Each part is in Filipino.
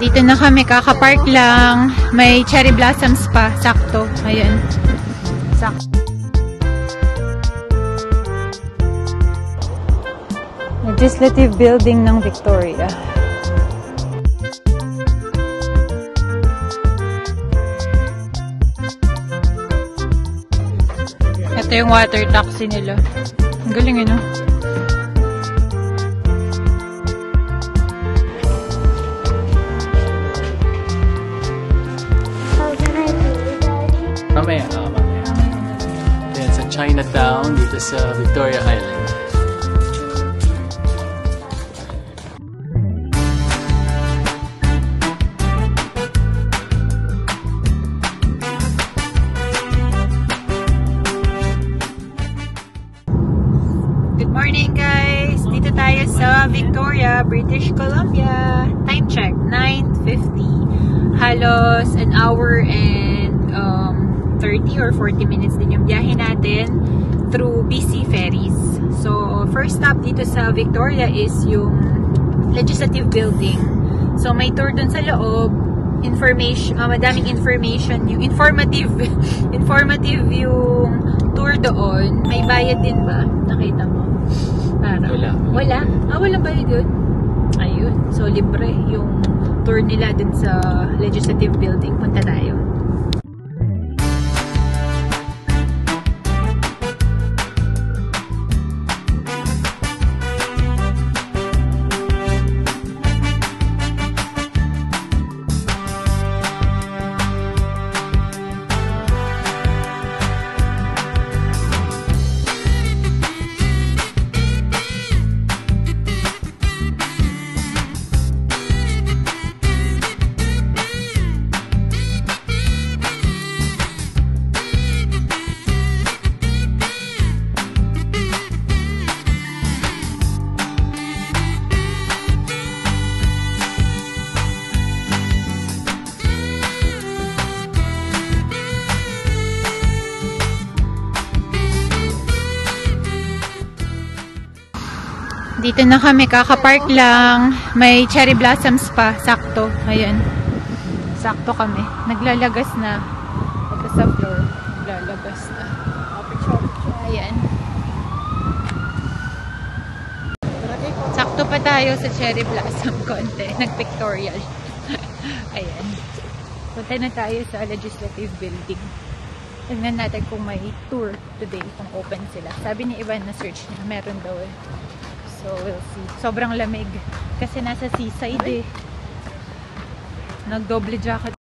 Dito na kami, kakapark lang. May cherry blossoms pa, sakto. Ayan. Sakto. Legislative Building ng Victoria. Ito yung water taxi nila. Ang galing yun, no? Mamaya. Ayan, sa Chinatown, dito sa Victoria Island. Good morning, guys! Dito tayo sa Victoria, British Columbia. Time check, 9:50. Halos an hour and 30 or 40 minutes din yung biyahe natin through BC Ferries. So, first stop dito sa Victoria is yung Legislative Building. So, may tour dun sa loob. Information, madaming information. Yung informative yung tour doon. May bayad din ba? Nakita mo? Para. Wala? Walang bayad yun? Ayun. So, libre yung tour nila dun sa Legislative Building. Punta tayo. Dito na kami, kakapark lang. May cherry blossoms pa, sakto. Ayan. Sakto kami. Naglalagas na. Ito sa floor. Naglalagas na. Ayan. Sakto pa tayo sa cherry blossom konti. Nag-pictorial. Ayan. Punta na tayo sa Legislative Building. Tignan natin kung may tour today, kung open sila. Sabi ni Ivan na search niya, meron daw eh. So, we'll see. Sobrang lamig. Kasi nasa seaside eh. Nag-double jacket.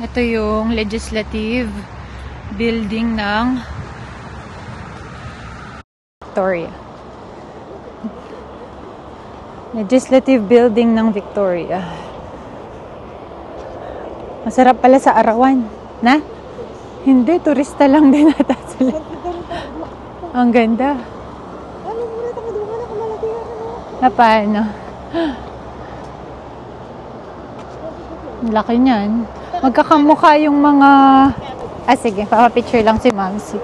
Ito yung Legislative Building ng Victoria. Legislative Building ng Victoria. Masarap pala sa arawan. Na? Hindi, turista lang din ata sila. Ang ganda. Na paano? Laki niyan. Magkakamukha yung mga... sige, papapicture lang si Mamsi.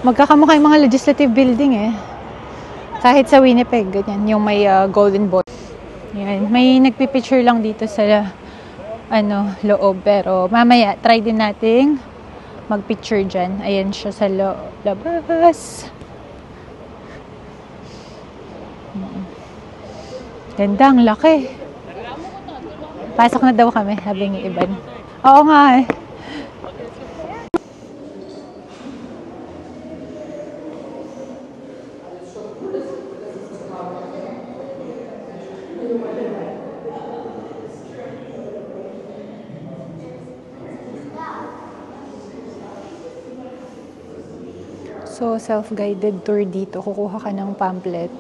Magkakamukha yung mga legislative building eh. Kahit sa Winnipeg, ganyan. Yung may golden ball. Yan. May nagpipicture lang dito sa... loob. Pero mamaya, try din nating mag-picture dyan. Ayan siya sa labas. Ganda, ang laki. Pasok na daw kami, sabi ni Iban. Oo nga eh. So, self-guided tour dito. Kukuha ka ng pamphlet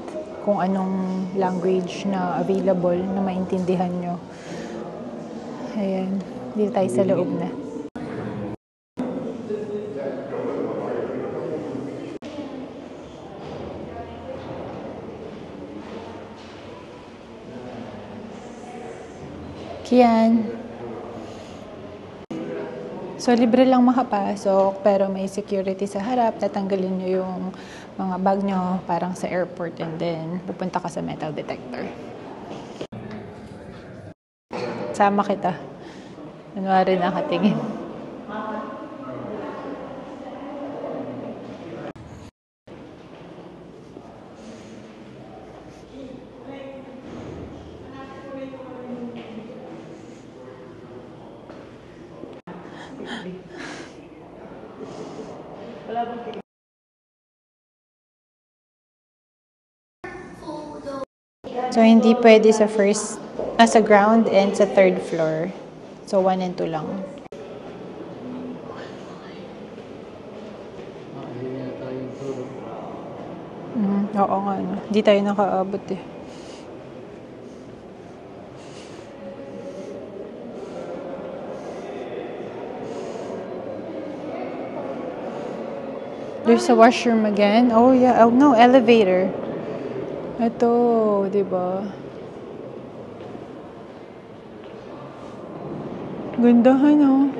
kung anong language na available na maintindihan nyo. Ayan. Dito tayo sa loob na. Kian. So, libre lang makapasok, pero may security sa harap. Tatanggalin nyo yung mga bag nyo, parang sa airport, and then pupunta ka sa metal detector. Sama kita. Kunwari nakatingin. So, hindi pwede sa sa ground and sa third floor. So, 1 and 2 lang. Hindi na tayo turo. Oo nga, no? Hindi tayo nakaabot eh. There's a washroom again. Oh, yeah. Oh, no. Elevator. Ito, di ba? Gandahan, oh.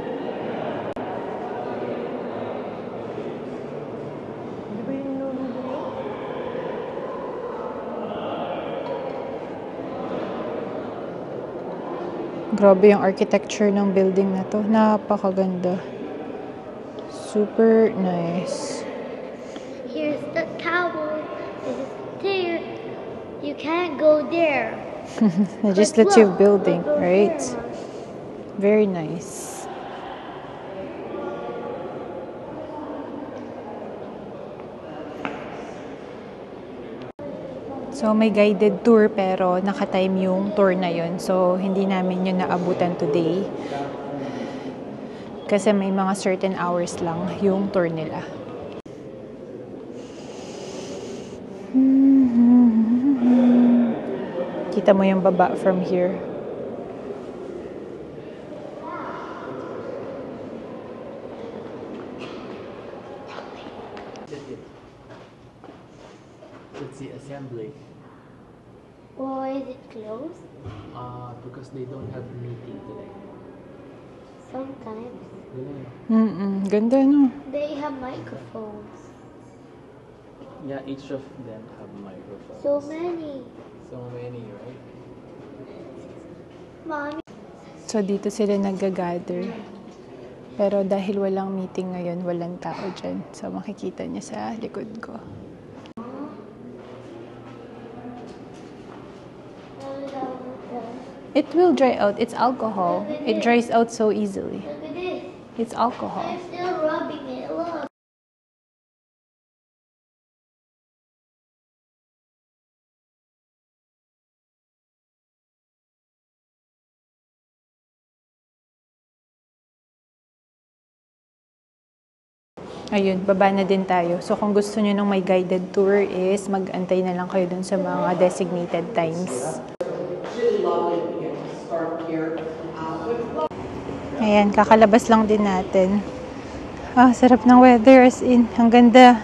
Grabe yung architecture ng building na to. Napakaganda. Super nice. Here's the tower. This is there. You can't go there. Legislative building, right? Very nice. So, may guided tour pero naka-time yung tour na yun. So, hindi namin yun naabutan today. Kasi may mga certain hours lang yung tour nila. Kita mo yung baba from here. It's the assembly. Why is it closed? Because they don't have meeting today. Sometimes. Ganda, no? They have microphones. Yeah, each of them have microphones. So many. So many, right? Mommy. So, dito sila nag-gather. Pero dahil walang meeting ngayon, walang tao dyan. So, makikita niya sa likod ko. It will dry out. It's alcohol. It dries out so easily. Look at this. It's alcohol. I'm still rubbing it. Look. Ayun, baba na din tayo. So, kung gusto nyo nung may guided tour is mag-antay na lang kayo dun sa mga designated times. Ayan, kakalabas lang din natin. Sarap ng weather as in. Ang ganda.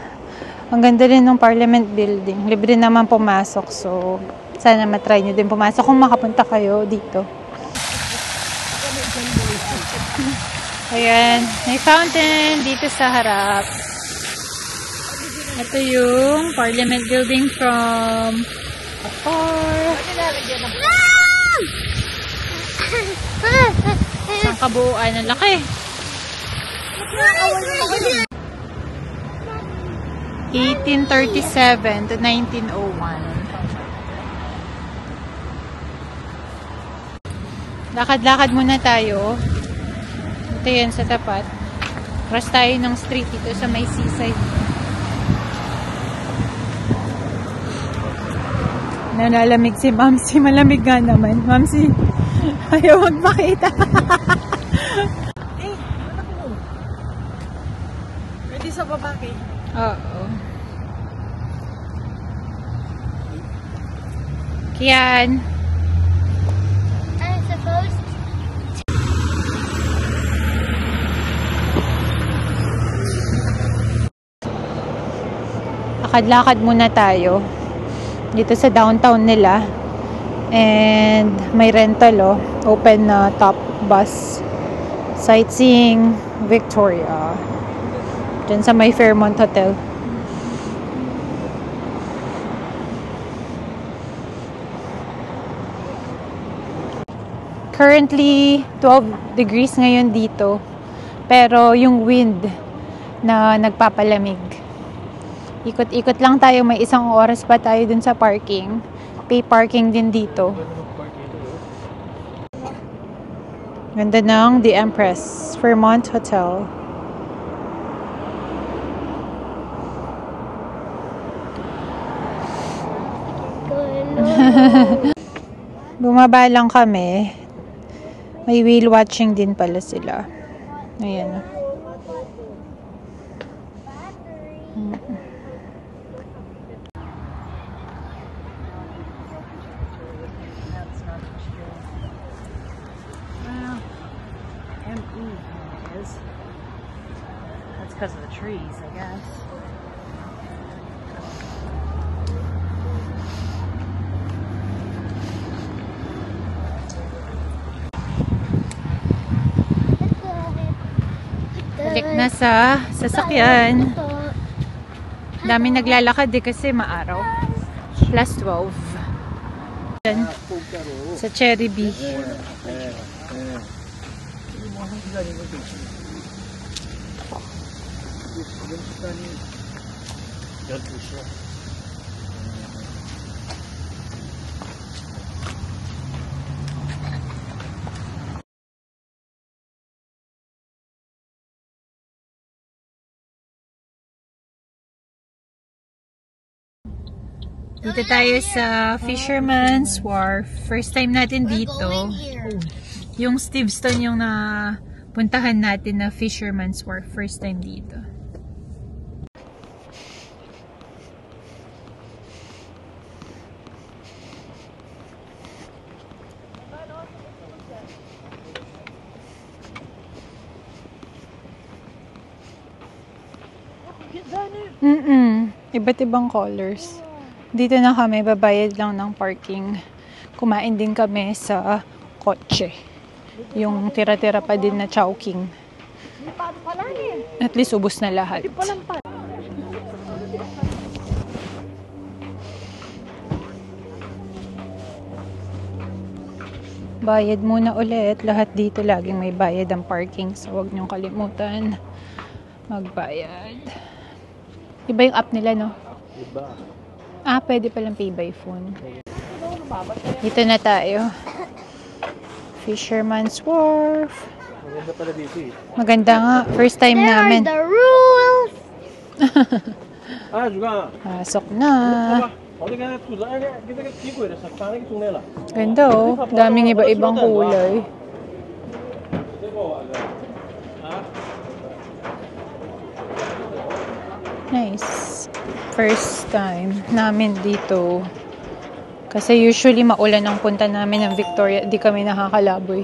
Ang ganda rin ng Parliament Building. Libre naman pumasok. So, sana matry nyo din pumasok kung makapunta kayo dito. Ayan, may fountain dito sa harap. Ito yung Parliament Building from afar. Isang kabuuan, ang laki. 1837 to 1901. Lakad-lakad muna tayo. Ito yan sa tapat. Cross tayo ng street dito sa may seaside. Nalalamig si Mamsi. Malamig nga naman. Mamsi, ayaw magpakita. Pwede sa babaki. Oo. Kian. I'm supposed to. Lakad-lakad muna tayo dito sa downtown nila, and may rental, open top bus, sightseeing. Victoria. Diyan sa may Fairmont Hotel. Currently, 12 degrees ngayon dito. Pero yung wind na nagpapalamig. Ikot-ikot lang tayo. May 1 oras pa tayo dun sa parking. Pay parking din dito. Ganda ng The Empress Fairmont Hotel. Bumaba lang kami. May whale watching din pala sila. Ayan. That's because of the trees, I guess. Balik na sa sasakyan. Dami naglalakad kasi maaraw. +12. Yan. Sa Cherry Bee. Dito tayo sa Fisherman's Wharf. First time natin dito. Yung Steveston yung napuntahan natin na Fisherman's Wharf. First time dito. Iba't ibang colors. Dito na kami, babayad lang ng parking. Kumain din kami sa kotse. Yung tira-tira pa din na Chowking. At least ubos na lahat. Bayad muna ulit. Lahat dito laging may bayad ang parking. So huwag niyong kalimutan magbayad. Iba yung app nila, no? Iba. Pwede palang pay by phone. Dito na tayo. Fisherman's Wharf. Maganda pala dito eh. Maganda nga. First time There namin. are the rules. Pasok na. Ganda oh. Daming iba-ibang kulay. Nice. First time namin dito. Kasi usually maulan ang punta namin ng Victoria. Di kami nakakalaboy.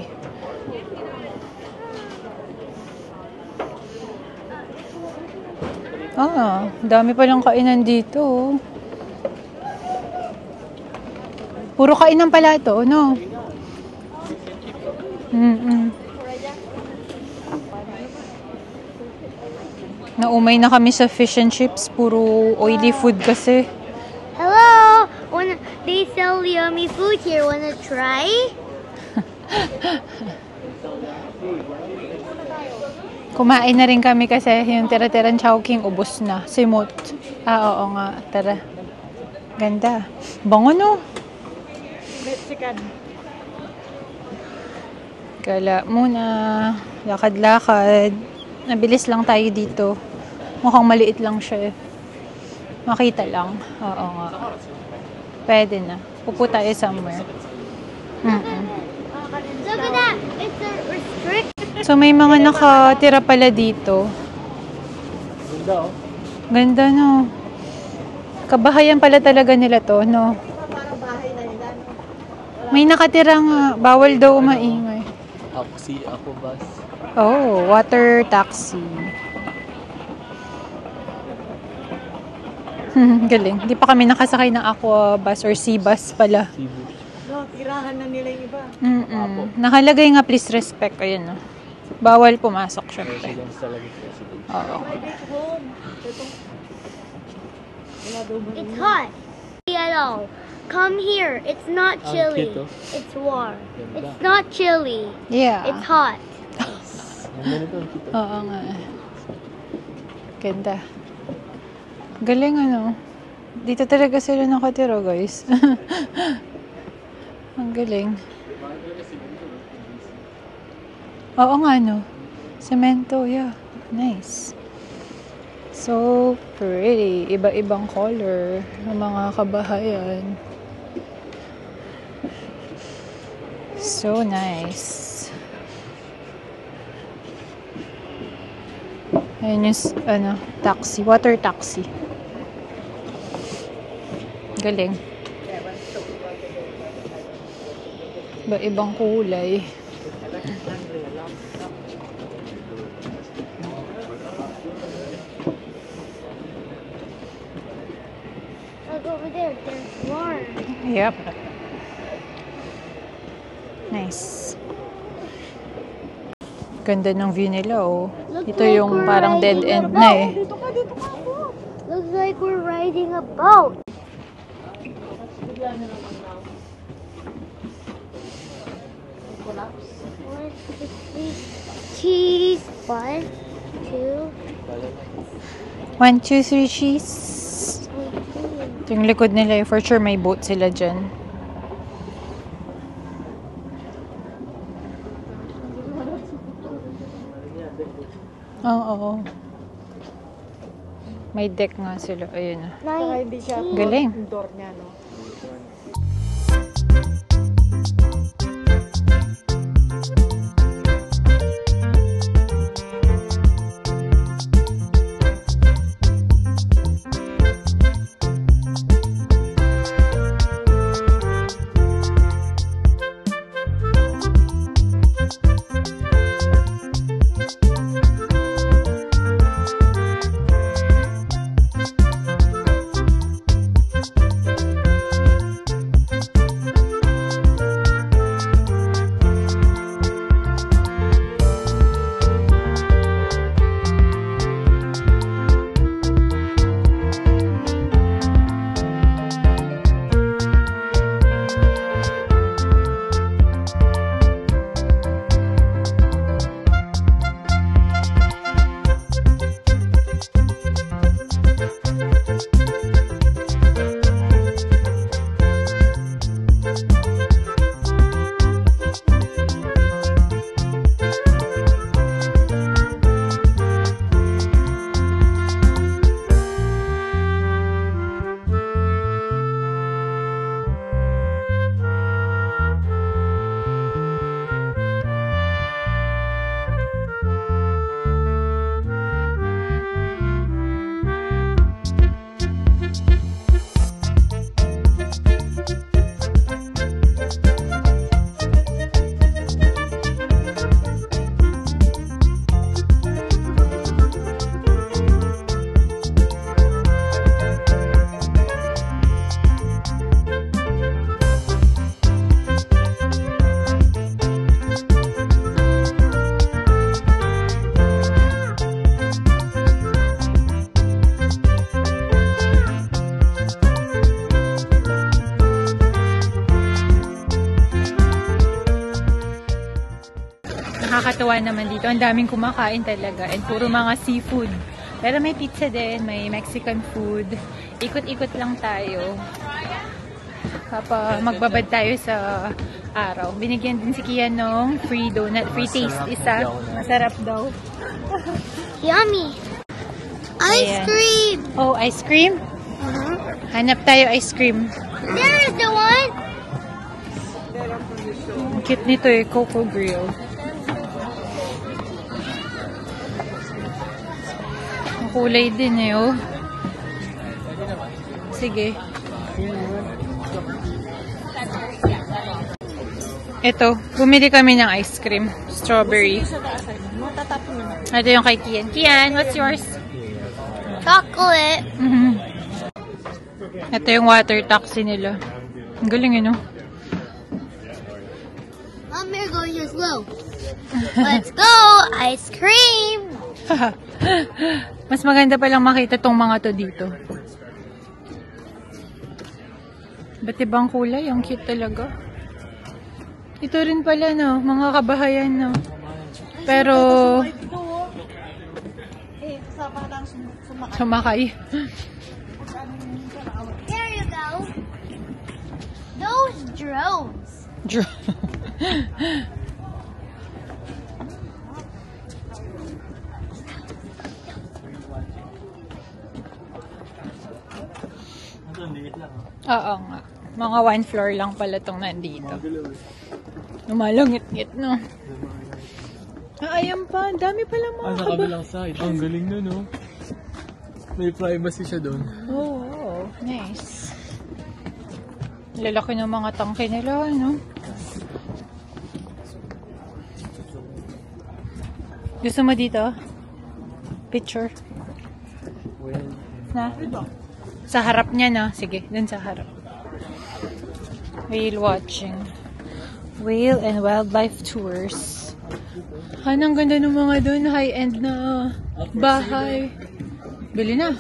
Dami palang kainan dito. Puro kainan pala to, no? Naumay na kami sa fish and chips. Puro oily food kasi. Hello. They sell yummy food here. Wanna try? Kumain na rin kami kasi yung tira-tirang Chowking ubos na. Simot. Oo nga. Tara. Ganda. Bango, no? Mexican. Gala muna. Lakad-lakad. Nabilis lang tayo dito. Mukhang maliit lang siya. Makita lang. Oo nga. Pwede na. Pupo tayo somewhere. Look at that. It's a restrict. So may mga nakatira pala dito. Ganda oh. Ganda, no? Kabahayan pala talaga nila to, no? May nakatirang bawal daw maingay. Ako bus. Oh, water taxi. Galing. Hindi pa kami nakasakay ng aqua bus or sea bus pala. No, tirahan na nila yung iba. Nakalagay nga please respect. Ayun, no? Bawal pumasok, syempre. Oo. It's hot. Yellow. Come here. It's not chilly. It's warm. It's not chilly. Yeah. It's hot. Oo nga. Ganda. Galing ano. Dito talaga sila nakatira, guys. Ang galing. Oo nga, no. Semento, yeah. Nice. So pretty. Iba-ibang color ng mga kabahayan. So nice. Ayan yung, taxi. Water taxi. Galing. Iba-ibang kulay. Look over there. There's warm. Yep. Nice. Ganda ng view nila, oh. Ito yung parang dead end na eh. Looks like we're riding a boat. Cheese. 1, 2. 1, 2, 3, cheese. Ito yung likod nila eh. For sure may boat sila dyan. Oo. May deck nga sila. Ayun. Saka hindi siya Galing. indoor niya, no? Nakakatawa naman dito. Ang daming kumakain talaga. And puro mga seafood. Pero may pizza din. May Mexican food. Ikot-ikot lang tayo. Kapag magbabad tayo sa araw. Binigyan din si Kian ng free donut. Free taste isa. Masarap daw. Yummy. Ice cream. Oh, ice cream? Hanap tayo ice cream. There is the one. Ang cute nito eh. Coco Grill. Ang kulay din eh, oh. Sige. Ito, bumili kami ng ice cream. Strawberry. Ito yung kay Kian. Kian, what's yours? Chocolate. Ito yung water taxi nila. Ang galing yun, no? Mom, you're going too slow. Let's go. Ice cream! Mas maganda palang makita tong mga to dito. Ba't ibang kulay? Ang cute talaga. Ito rin pala, no? Mga kabahayan, no? Pero... sumakay. There you go. Those drones. Oo nga. Mga 1 floor lang pala tong nandito. Lumalangit-ngit, no? Ayan pa. Dami pala mga Sa kabilang side. Ang galing na, no? May privacy siya doon. Oh, wow. Nice. Lalaki ng mga tangke nila, no? Gusto mo dito? Picture? Na? Sa harap niya, no? Sige, dun sa harap. Whale watching. Whale and wildlife tours. Ang ganda ng mga dun. High-end na bahay. Bili na.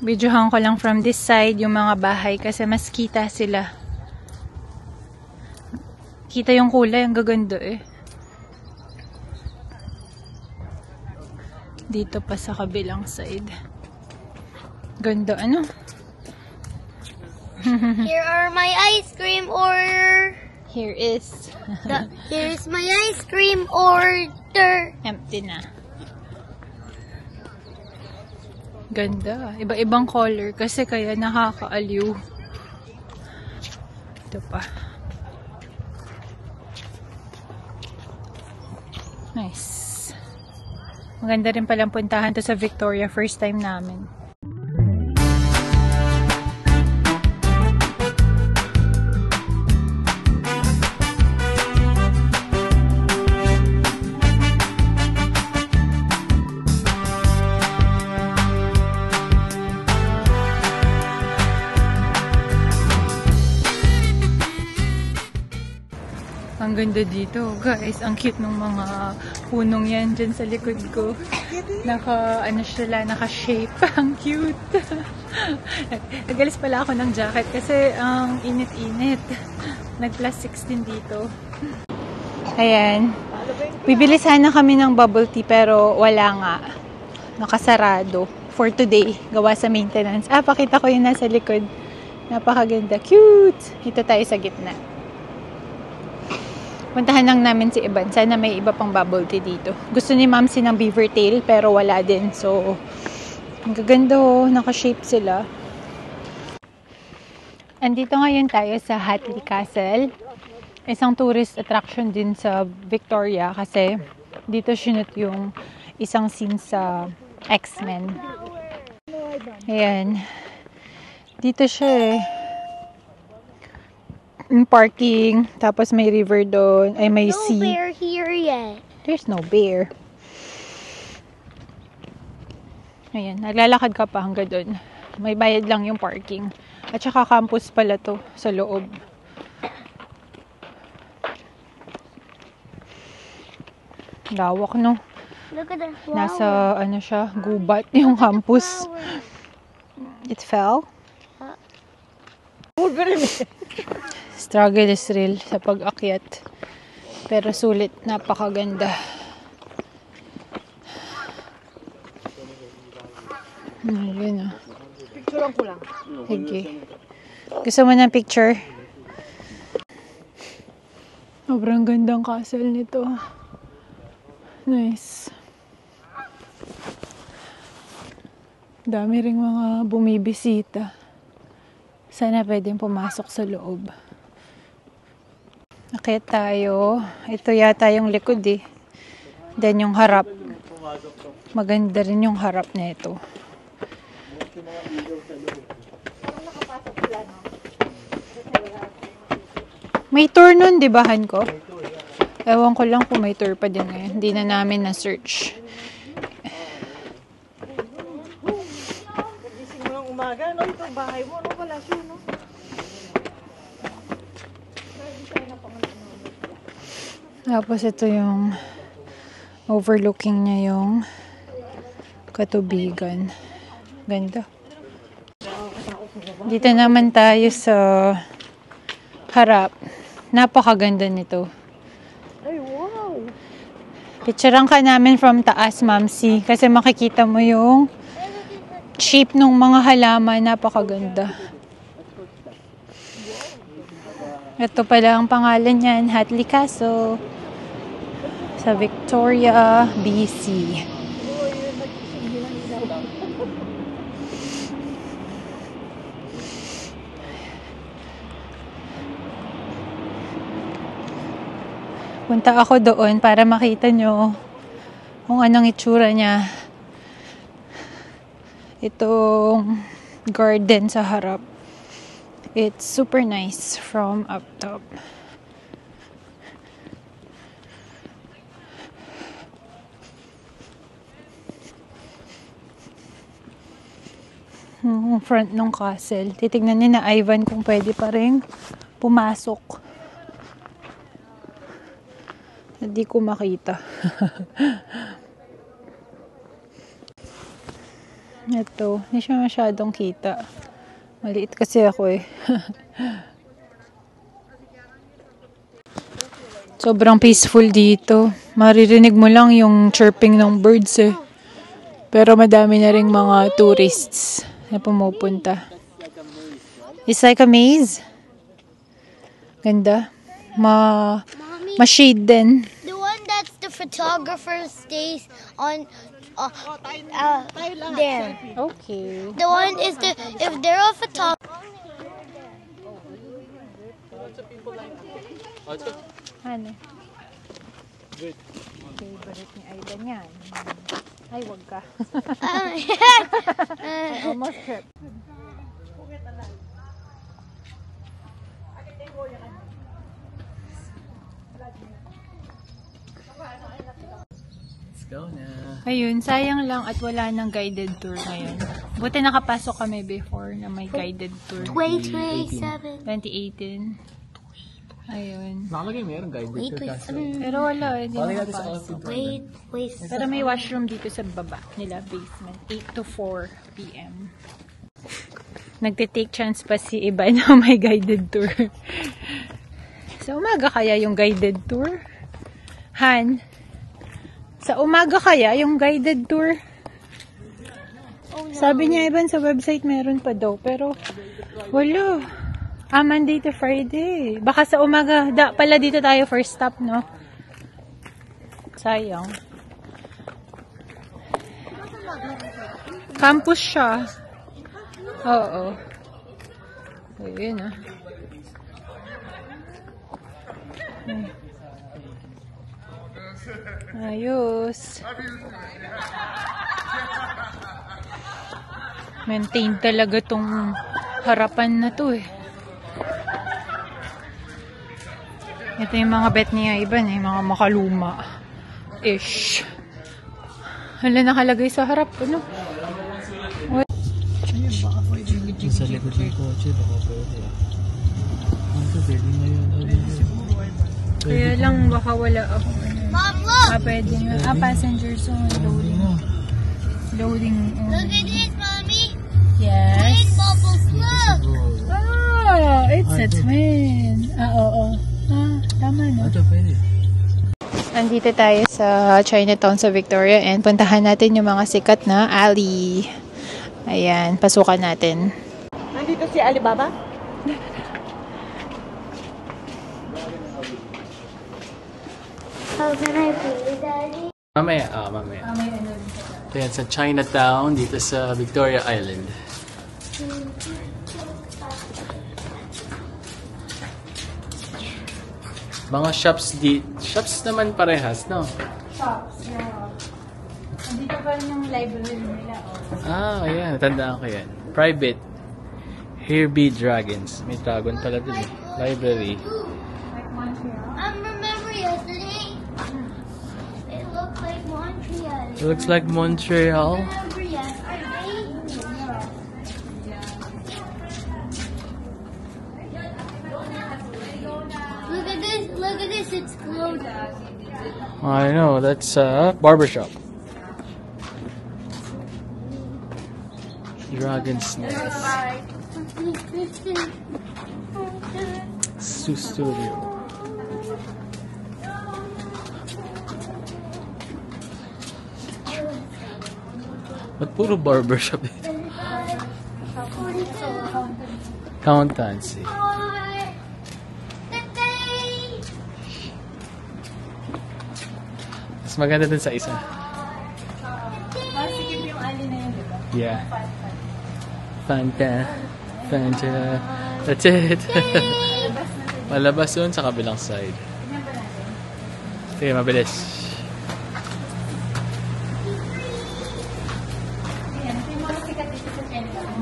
Videohan ko lang from this side yung mga bahay kasi mas kita sila. Kita yung kulay, ang gaganda eh. Dito pa sa kabilang side. Ganda, ano? Here are my ice cream order. Here is. Here's my ice cream order. Empty na. Ganda. Iba-ibang color kasi kaya nakakaaliw. Ito pa. Nice. Maganda rin palang puntahan to sa Victoria. First time namin. Sobrang ganda dito, guys. Ang cute ng mga punong yan dyan sa likod ko. Naka-shape. Ang cute. Nagalis pala ako ng jacket kasi ang init-init. Nag-plus 16 dito. Ayan. Bibili sana kami ng bubble tea pero wala nga. Nakasarado. For today. Gawa sa maintenance. Pakita ko yung nasa likod. Napakaganda. Cute! Ito tayo sa gitna. Puntahan lang namin si Iban. Sana may iba pang bubble tea dito. Gusto ni Mamsi ng beaver tail pero wala din. So, ang gaganda oh. Naka-shape sila. Andito ngayon tayo sa Hatley Castle. Isang tourist attraction din sa Victoria kasi dito sinut yung isang scene sa X-Men. Ayan. Dito siya eh. Yung parking, tapos may river doon, ay may sea. No bear here yet. There's no bear. Ayan, naglalakad ka pa hanggang doon. May bayad lang yung parking. At saka campus pala to sa loob. Lawak, no? Look at the flower. Nasa, siya, gubat yung campus. It fell? Struggle is real sa pag-akyat. Pero sulit, napakaganda. Ayun ah. Picturean ko lang. Sige. Gusto mo ng picture? Sobrang gandang castle nito. Nice. Dami ring mga bumibisita. Sana pwedeng pumasok sa loob. Akyat tayo. Ito yata yung likod eh. Then yung harap. Maganda rin yung harap na ito. May tour nun, di ba, Han ko? Ewan ko lang kung may tour pa din ngayon. Hindi na namin na-search. Gising mo ng umaga, no? Ito bahay mo, no? Wala siya, no? Tapos ito yung overlooking niya yung katubigan. Ganda. Dito naman tayo sa harap. Napakaganda nito. Ay, wow! Picturean ka namin from taas, Mamsi. Kasi makikita mo yung shape ng mga halaman. Napakaganda. Ito pala ang pangalan niyan, Hatley Castle. Sa Victoria, BC. Punta ako doon para makita nyo kung anong itsura niya. Itong garden sa harap. It's super nice from up top. Front ng castle. Titignan ni na Ivan kung pwede pa rin pumasok. Hindi ko makita. Ito, hindi siya masyadong kita. Maliit kasi ako eh. Sobrang peaceful dito. Maririnig mo lang yung chirping ng birds eh. Pero madami na ring mga tourists na pumupunta. It's like a maze. Ganda. Ma-shade din. The one that's the photographer stays on there. Okay. The one is if they're a photographer. Ano? Favorite ni Aidan yan. Ay, wag ka. Almost trip. Let's go na. Ayun, sayang lang at wala nang guided tour ngayon. Buti nakapasok kami before na may guided tour. 2027. 2018. Ayun. Nakalagay meron guide. Wait. Pero wala, hindi Nakalagay natin sa makapasok. outfit. Wait. Pero may washroom dito sa baba nila, basement. 8 to 4 p.m. Nagte-take chance pa si iba na may guided tour. Sa umaga kaya yung guided tour? Han? Sa umaga kaya yung guided tour? Sabi niya, Iban, sa website meron pa daw. Pero, wala. Monday to Friday. Baka sa umaga, pala dito tayo first stop, no? Sayang. Campus siya. Oo. Ayun, ah. Ayos. Maintain talaga tong harapan na to eh. Ito yung mga bet niya iba eh, mga makaluma-ish. Hala, nakalagay sa harap, ano? What? Ayun, baka pwede Sa likod ng kotse, baka pwede. Ang pwede na yun. Kaya lang, baka wala ako. Mom, look! Pwede nga. Passenger zone, loading. Loading. Look at this, Mommy. Yes. Rain bubbles, look! It's a twin. Oo. Tama na. Ito pwede. Andito tayo sa Chinatown sa Victoria and puntahan natin yung mga sikat na alley. Ayan, pasukan natin. Nandito si Alibaba? How can I play, Daddy? Mamaya. Ito yan sa Chinatown, dito sa Victoria Island. Mga shops naman parehas, no? Shops, yeah. Andito pa rin yung library nila. Ayan. Natandaan ko yan. Private. Here be dragons. May dragon pala dun eh. Library. Like Montreal. I remember yesterday. It looked like Montreal. It looks like Montreal. Remember yesterday? Look at this, it's closed. I know, that's a barbershop. Dragon's Nest. Studio. Ba't puro barbershop eh? Accountancy. Mas maganda dun sa isa. Masikip yung alley na yun, diba? Yeah. Fanta. That's it. Malabas yun sa kabilang side. Sige, mabilis. Ayan, ito yung mga sikat dito sa Chinatown.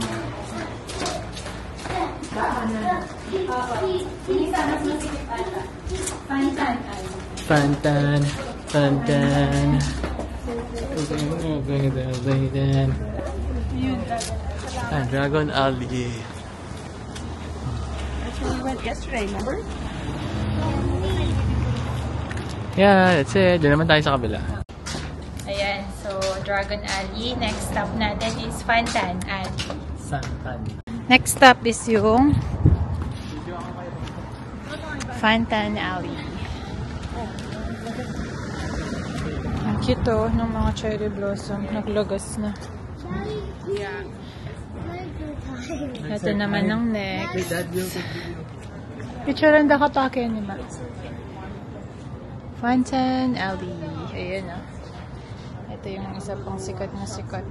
Yung isa mas masikip ata. Fantan. Dragon Alley. We went yesterday, remember? Yeah, that's it. Doon naman tayo sa kabila. Ayan, so Dragon Alley. Next stop natin is Fantan Alley. Santan. Next stop is yung Fantan Alley. Ang cute oh, ng mga cherry blossom. Naglagas na. Yeah. Ito naman ng next. Picture ang dakapake ni Ma. Fantan Alley. Ayan ah. Ito yung isa pang sikat na sikat.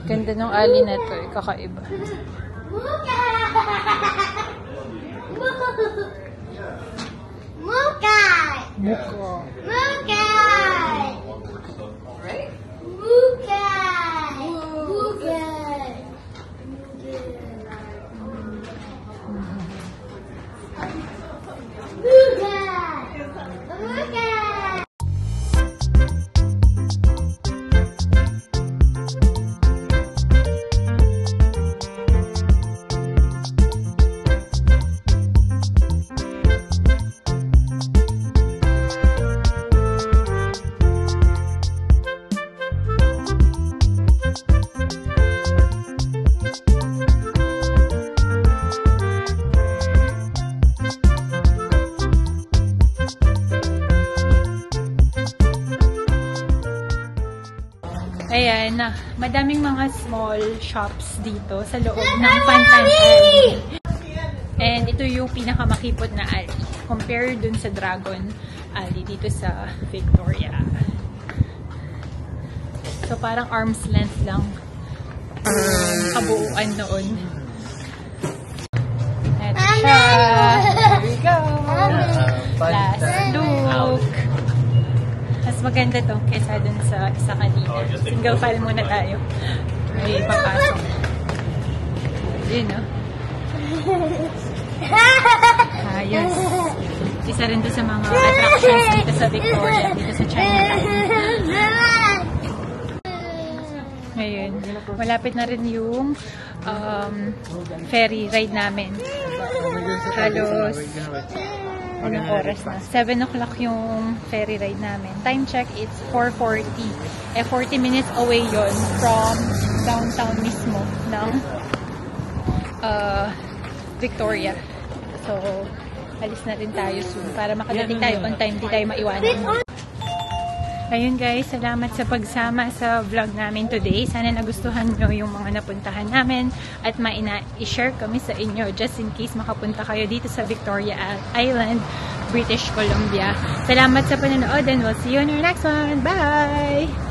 Ganda ng alley na to. Kakaiba. Muko. na, madaming mga small shops dito sa loob ng Pantan Alley. And ito yung pinakamakipot na alley. Compare dun sa Dragon Alley dito sa Victoria. So parang arm's length lang kabuuan noon. Eto siya. Here we go. Last look. Mas maganda to kesa dun sa isa kanina. Single file muna tayo. May papasok. Yun, no? Ayos. Isa rin to sa mga attractions dito sa Victoria, dito sa Chinatown. Ngayon, malapit na rin yung ferry ride namin. Halos, anong oras na? 7 o'clock yung ferry ride namin. Time check, it's 4:40. 40 minutes away yon from downtown mismo ng Victoria. So, alis na rin tayo soon para makadating tayo on time, di tayo maiwanan. Ayun guys, salamat sa pagsama sa vlog namin today. Sana nagustuhan nyo yung mga napuntahan namin at i-share kami sa inyo just in case makapunta kayo dito sa Victoria Island, British Columbia. Salamat sa panonood and we'll see you on our next one. Bye!